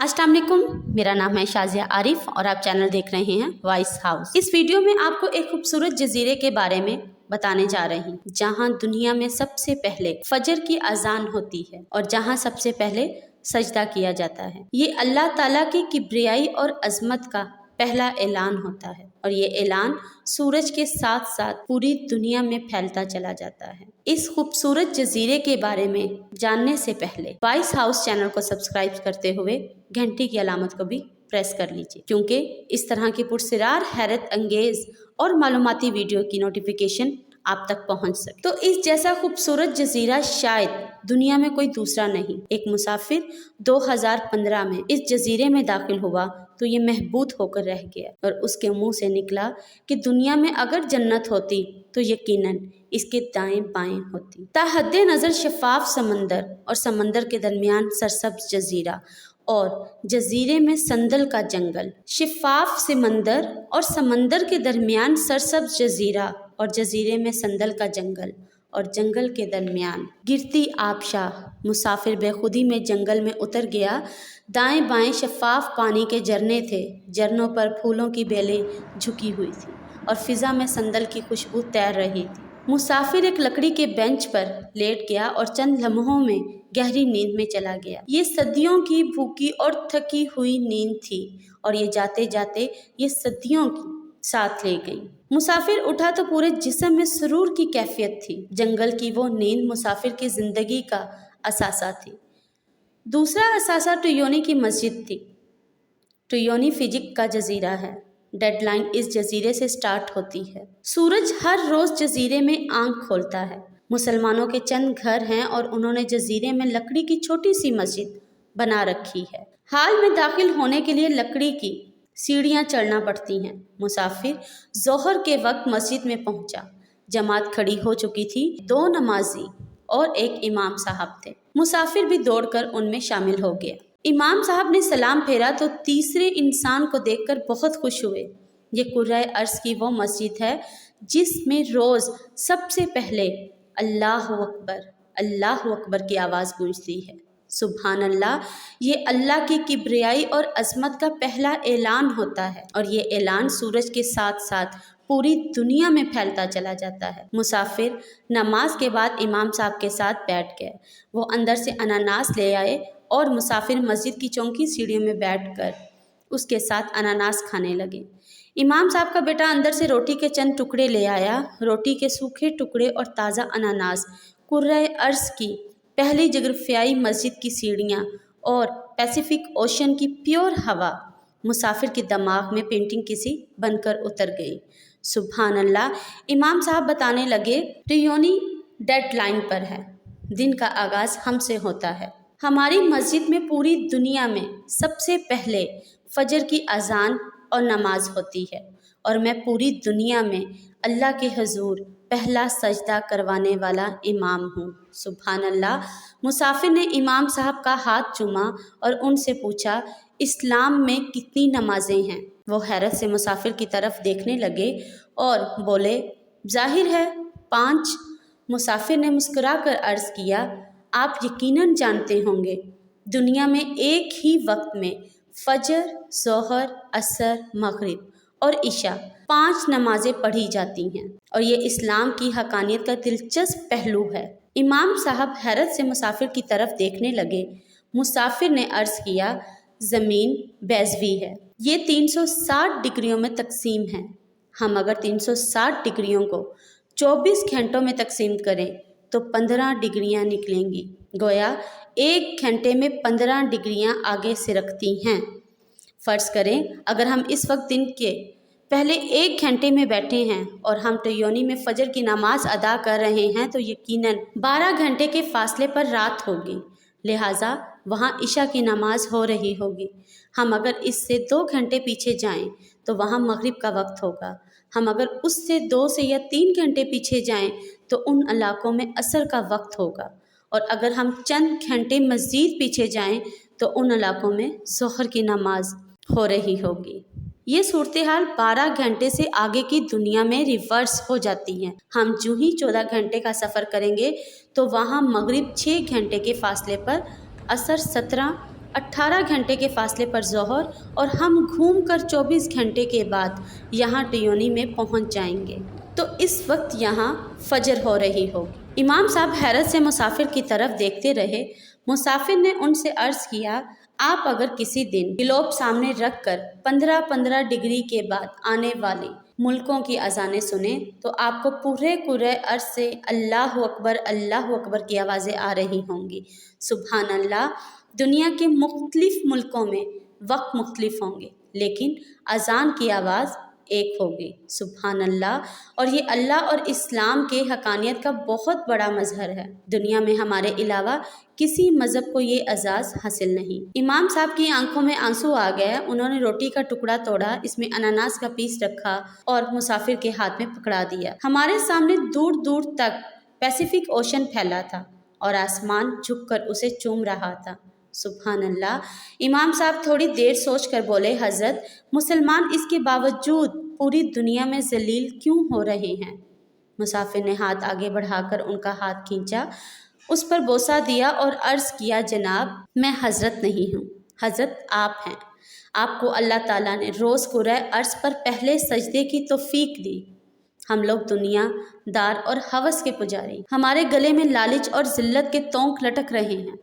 अस्सलाम वालेकुम, मेरा नाम है शाजिया आरिफ और आप चैनल देख रहे हैं वॉइस हाउस। इस वीडियो में आपको एक खूबसूरत जजीरे के बारे में बताने जा रही हूँ, जहाँ दुनिया में सबसे पहले फजर की अजान होती है और जहाँ सबसे पहले सजदा किया जाता है। ये अल्लाह ताला की किब्रियाई और अजमत का पहला ऐलान होता है और ये ऐलान सूरज के साथ साथ पूरी दुनिया में फैलता चला जाता है। इस खूबसूरत जजीरे के बारे में जानने से पहले वॉइस हाउस चैनल को सब्सक्राइब करते हुए घंटी की अलामत को भी प्रेस कर लीजिए, क्योंकि इस तरह की पुरस्कार, हैरत अंगेज और मालूमाती वीडियो की नोटिफिकेशन आप तक पहुंच सके। तो इस जैसा खूबसूरत जजीरा शायद दुनिया में कोई दूसरा नहीं। एक मुसाफिर 2015 में इस जजीरे में दाखिल हुआ तो ये महबूद होकर रह गया और उसके मुंह से निकला कि दुनिया में अगर जन्नत होती तो यकीनन इसके दाएं बाएं होती। ताहद्दे नजर शफाफ समंदर और समंदर के दरमियान सरसब्ज जजीरा और जजीरे में संदल का जंगल, शफाफ समंदर और समंदर के दरमियान सरसब्ज जजीरा और जजीरे में संदल का जंगल और जंगल के दरमियान गिरती आबशार। मुसाफिर बेखुदी में जंगल में उतर गया। दाएं बाएं शफाफ पानी के झरने थे, झरनों पर फूलों की बेलें झुकी हुई थी और फिजा में संदल की खुशबू तैर रही थी। मुसाफिर एक लकड़ी के बेंच पर लेट गया और चंद लम्हों में गहरी नींद में चला गया। ये सदियों की भूखी और थकी हुई नींद थी और ये जाते जाते ये सदियों की साथ ले गई। मुसाफिर उठा तो पूरे जिस्म में सुरूर की कैफियत थी। जंगल की वो नींद मुसाफिर की जिंदगी का असासा थी। दूसरा असासा टुयोनी की मस्जिद थी। टुयोनी फिजिक का जजीरा है। डेडलाइन इस जजीरे से स्टार्ट होती है। सूरज हर रोज जजीरे में आंख खोलता है। मुसलमानों के चंद घर हैं और उन्होंने जजीरे में लकड़ी की छोटी सी मस्जिद बना रखी है। हाल में दाखिल होने के लिए लकड़ी की सीढ़ियां चढ़ना पड़ती हैं। मुसाफिर जोहर के वक्त मस्जिद में पहुंचा। जमात खड़ी हो चुकी थी। 2 नमाजी और एक इमाम साहब थे। मुसाफिर भी दौड़कर उनमें शामिल हो गया। इमाम साहब ने सलाम फेरा तो तीसरे इंसान को देखकर बहुत खुश हुए। ये कुर्राए अर्श की वो मस्जिद है जिसमें रोज सबसे पहले अल्लाह अकबर की आवाज़ गूंजती है। सुभान अल्लाह, ये अल्लाह की किब्रियाई और अजमत का पहला ऐलान होता है और ये ऐलान सूरज के साथ साथ पूरी दुनिया में फैलता चला जाता है। मुसाफिर नमाज के बाद इमाम साहब के साथ बैठ गए। वो अंदर से अनानास ले आए और मुसाफिर मस्जिद की चौकी सीढ़ियों में बैठकर उसके साथ अनानास खाने लगे। इमाम साहब का बेटा अंदर से रोटी के चंद टुकड़े ले आया। रोटी के सूखे टुकड़े और ताज़ा अनानास, कुर्राए अर्श की पहली जगरफियाई मस्जिद की सीढ़ियाँ और पैसिफिक ओशन की प्योर हवा मुसाफिर के दिमाग में पेंटिंग किसी बनकर उतर गई। सुभान अल्लाह, इमाम साहब बताने लगे, टुयोनी डेडलाइन पर है। दिन का आगाज़ हमसे होता है। हमारी मस्जिद में पूरी दुनिया में सबसे पहले फजर की अजान और नमाज होती है और मैं पूरी दुनिया में अल्लाह के हुजूर पहला सजदा करवाने वाला इमाम हूँ। सुभान अल्लाह। मुसाफिर ने इमाम साहब का हाथ चूमा और उनसे पूछा, इस्लाम में कितनी नमाजें हैं? वो हैरत से मुसाफिर की तरफ देखने लगे और बोले, जाहिर है 5। मुसाफिर ने मुस्कुराकर अर्ज़ किया, आप यकीनन जानते होंगे दुनिया में एक ही वक्त में फजर, जोहर, असर, मगरिब और इशा 5 नमाजें पढ़ी जाती हैं और ये इस्लाम की हकानियत का दिलचस्प पहलू है। इमाम साहब हैरत से मुसाफिर की तरफ देखने लगे। मुसाफिर ने अर्ज़ किया, ज़मीन बैज़वी है। ये 360 डिग्रियों में तकसीम है। हम अगर 360 डिग्रियों को 24 घंटों में तकसीम करें तो 15 डिग्रियाँ निकलेंगी। गोया 1 घंटे में 15 डिग्रियाँ आगे से रखती हैं। फ़र्ज़ करें अगर हम इस वक्त दिन के पहले 1 घंटे में बैठे हैं और हम टुयोनी में फ़जर की नमाज अदा कर रहे हैं तो यकीनन 12 घंटे के फासले पर रात होगी, लिहाजा वहाँ इशा की नमाज हो रही होगी। हम अगर इससे 2 घंटे पीछे जाएं तो वहाँ मगरिब का वक्त होगा। हम अगर उससे 2 से या 3 घंटे पीछे जाएं तो उन इलाकों में असर का वक्त होगा और अगर हम चंद घंटे मज़ीद पीछे जाएं तो उन इलाकों में ज़ोहर की नमाज हो रही होगी। ये सूरत हाल 12 घंटे से आगे की दुनिया में रिवर्स हो जाती है। हम जो ही 14 घंटे का सफ़र करेंगे तो वहाँ मगरिब 6 घंटे के फासले पर, असर 17 18 घंटे के फासले पर ज़ोहर और हम घूमकर 24 घंटे के बाद यहाँ टयोनी में पहुँच जाएंगे। तो इस वक्त यहाँ फजर हो रही होगी। इमाम साहब हैरत से मुसाफिर की तरफ देखते रहे। मुसाफिर ने उनसे अर्ज़ किया, आप अगर किसी दिन ग्लोब सामने रखकर 15-15 डिग्री के बाद आने वाले मुल्कों की अजानें सुने तो आपको पूरे कुरे अर्ज़ से अल्लाह अकबर की आवाज़ें आ रही होंगी। सुभान अल्लाह। दुनिया के मुख्तलिफ मुल्कों में वक्त मुख्तलिफ होंगे लेकिन अजान की आवाज़ एक होगी। सुभान अल्लाह। और ये अल्लाह और इस्लाम के हकानियत का बहुत बड़ा मजहर है। दुनिया में हमारे अलावा किसी मज़हब को ये एजाज़ हासिल नहीं। इमाम साहब की आंखों में आंसू आ गए। उन्होंने रोटी का टुकड़ा तोड़ा, इसमें अनानास का पीस रखा और मुसाफिर के हाथ में पकड़ा दिया। हमारे सामने दूर दूर तक पैसिफिक ओशन फैला था और आसमान झुककर उसे चूम रहा था। सुभान अल्लाह। इमाम साहब थोड़ी देर सोच कर बोले, हज़रत, मुसलमान इसके बावजूद पूरी दुनिया में जलील क्यों हो रहे हैं? मुसाफिर ने हाथ आगे बढ़ाकर उनका हाथ खींचा, उस पर बोसा दिया और अर्ज़ किया, जनाब, मैं हज़रत नहीं हूँ, हज़रत आप हैं। आपको अल्लाह ताला ने रोज़ कुरे अर्ज़ पर पहले सजदे की तौफीक दी। हम लोग दुनिया दार और हवस के पुजारी, हमारे गले में लालच और ज़िल्लत के तोंक लटक रहे हैं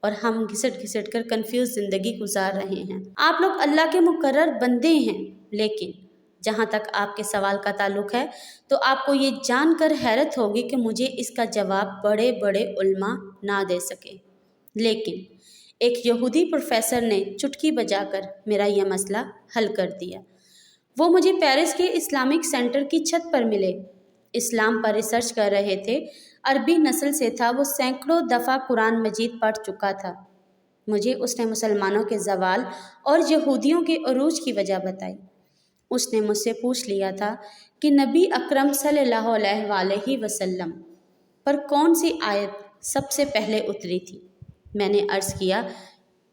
और हम घिसट घिसट कर कन्फ्यूज ज़िंदगी गुजार रहे हैं। आप लोग अल्लाह के मुकर्रर बंदे हैं, लेकिन जहाँ तक आपके सवाल का ताल्लुक़ है तो आपको ये जानकर हैरत होगी कि मुझे इसका जवाब बड़े बड़े उल्मा ना दे सके। लेकिन एक यहूदी प्रोफेसर ने चुटकी बजाकर मेरा यह मसला हल कर दिया। वो मुझे पेरिस के इस्लामिक सेंटर की छत पर मिले। इस्लाम पर रिसर्च कर रहे थे। अरबी नस्ल से था। वो सैकड़ों दफ़ा कुरान मजीद पढ़ चुका था। मुझे उसने मुसलमानों के ज़वाल और यहूदियों के उरूज की वजह बताई। उसने मुझसे पूछ लिया था कि नबी अकरम सल्लल्लाहु अलैहि वसल्लम पर कौन सी आयत सबसे पहले उतरी थी। मैंने अर्ज़ किया,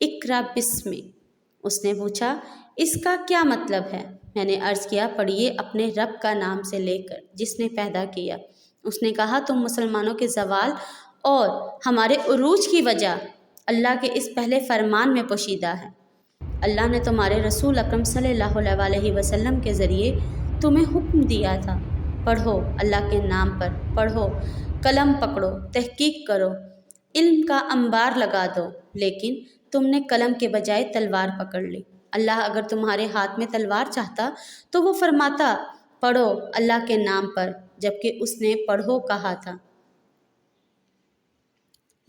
इक़रा बिस्मि। उसने पूछा, इसका क्या मतलब है? मैंने अर्ज़ किया, पढ़िए अपने रब का नाम से लेकर जिसने पैदा किया। उसने कहा, तुम मुसलमानों के ज़वाल और हमारे उरूज की वजह अल्लाह के इस पहले फरमान में पोशीदा है। अल्लाह ने तुम्हारे रसूल अकरम सल्लल्लाहु अलैहि वसल्लम के ज़रिए तुम्हें हुक्म दिया था, पढ़ो अल्लाह के नाम पर, पढ़ो, कलम पकड़ो, तहकीक करो, इल्म का अंबार लगा दो। लेकिन तुमने कलम के बजाय तलवार पकड़ ली। अल्लाह अगर तुम्हारे हाथ में तलवार चाहता तो वो फरमाता, पढ़ो अल्लाह के नाम पर, जबकि उसने पढ़ो कहा था।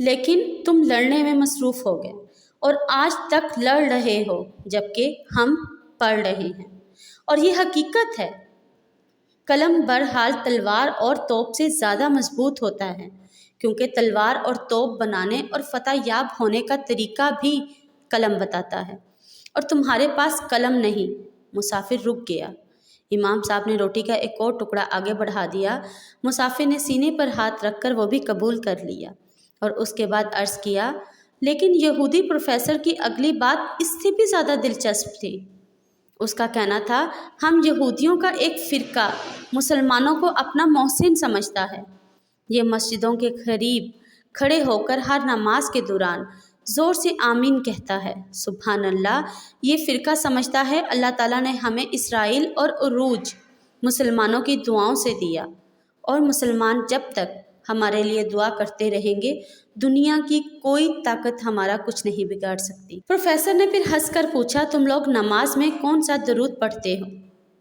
लेकिन तुम लड़ने में मसरूफ़ हो गए और आज तक लड़ रहे हो, जबकि हम पढ़ रहे हैं। और ये हकीकत है। कलम बहरहाल तलवार और तोप से ज़्यादा मजबूत होता है, क्योंकि तलवार और तोप बनाने और फतह याब होने का तरीका भी कलम बताता है, और तुम्हारे पास कलम नहीं। मुसाफिर रुक गया। इमाम साहब ने रोटी का एक और टुकड़ा आगे बढ़ा दिया। मुसाफिर ने सीने पर हाथ रखकर वो भी कबूल कर लिया और उसके बाद अर्ज़ किया, लेकिन यहूदी प्रोफेसर की अगली बात इससे भी ज़्यादा दिलचस्प थी। उसका कहना था, हम यहूदियों का एक फ़िरका मुसलमानों को अपना मोहसिन समझता है। ये मस्जिदों के करीब खड़े होकर हर नमाज के दौरान ज़ोर से आमीन कहता है। सुभान अल्लाह। ये फ़िरका समझता है अल्लाह ताला ने हमें इसराइल और उरूज मुसलमानों की दुआओं से दिया, और मुसलमान जब तक हमारे लिए दुआ करते रहेंगे, दुनिया की कोई ताकत हमारा कुछ नहीं बिगाड़ सकती। प्रोफेसर ने फिर हंसकर पूछा, तुम लोग नमाज में कौन सा दरूद पढ़ते हो?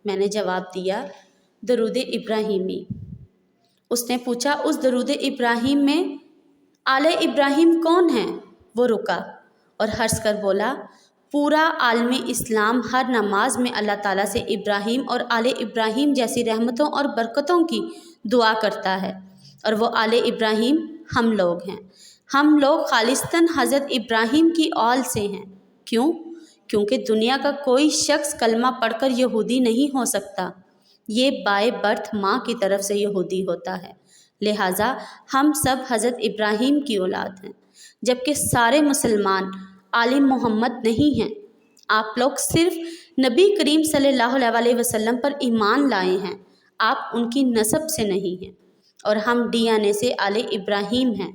मैंने जवाब दिया, दरूद इब्राहिमी। उसने पूछा, उस दरूद इब्राहिम में आले इब्राहिम कौन है? वो रुका और हंस कर बोला, पूरा आलमी इस्लाम हर नमाज में अल्लाह ताला से इब्राहिम और आले इब्राहिम जैसी रहमतों और बरकतों की दुआ करता है, और वो आले इब्राहिम हम लोग हैं। हम लोग खालिस्तन हज़रत इब्राहिम की औल से हैं। क्यों? क्योंकि दुनिया का कोई शख्स कलमा पढ़कर यहूदी नहीं हो सकता। ये बाय बर्थ माँ की तरफ से यहूदी होता है, लिहाजा हम सब हज़रत इब्राहिम की औलाद हैं, जबकि सारे मुसलमान आले मोहम्मद नहीं हैं। आप लोग सिर्फ नबी करीम सल्लल्लाहु अलैहि वसल्लम पर ईमान लाए हैं, आप उनकी नस्ब से नहीं हैं, और हम DNA से आले इब्राहिम हैं।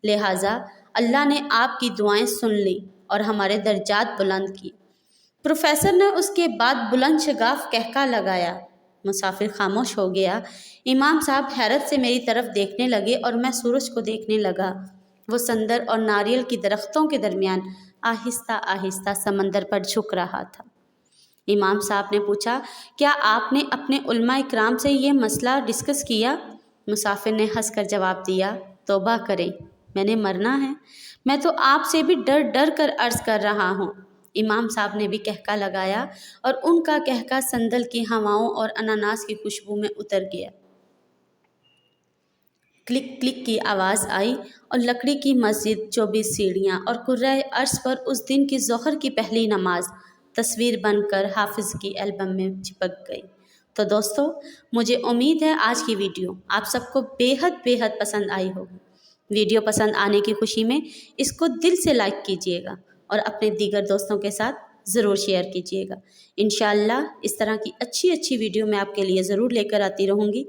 लिहाजा अल्लाह ने आपकी दुआएं सुन ली اور ہمارے درجات بلند کیے۔ پروفیسر نے اس کے بعد بلند شگاف کہکا لگایا۔ مسافر خاموش ہو گیا۔ امام صاحب حیرت سے میری طرف دیکھنے لگے اور میں سورج کو دیکھنے لگا۔ وہ سندر اور ناریل کی درختوں کے درمیان آہستہ آہستہ سمندر پر جھک رہا تھا۔ امام صاحب نے پوچھا، کیا آپ نے اپنے علماء اکرام سے یہ مسئلہ ڈسکس کیا؟ مسافر نے ہنس کر جواب دیا، توبہ کریں، میں نے مرنا ہے، میں تو آپ سے بھی ڈر ڈر کر عرض کر رہا ہوں۔ امام صاحب نے بھی کہکا لگایا اور ان کا کہکا سندل کی ہواؤں اور اناناس کی خوشبو میں اتر گیا۔ کلک کلک کی آواز آئی اور لکڑی کی مسجد، 24 سیڑھیاں اور کرۂ ارض پر اس دن کی ظہر کی پہلی نماز تصویر بن کر حافظ کی البم میں چپک گئی۔ تو دوستو، مجھے امید ہے آج کی ویڈیو آپ سب کو بے حد پسند آئی ہوگی۔ ویڈیو پسند آنے کی خوشی میں اس کو دل سے لائک کیجیے گا اور اپنے دیگر دوستوں کے ساتھ ضرور شیئر کیجیے گا۔ انشاءاللہ اس طرح کی اچھی ویڈیو میں آپ کے لیے ضرور لے کر آتی رہوں گی۔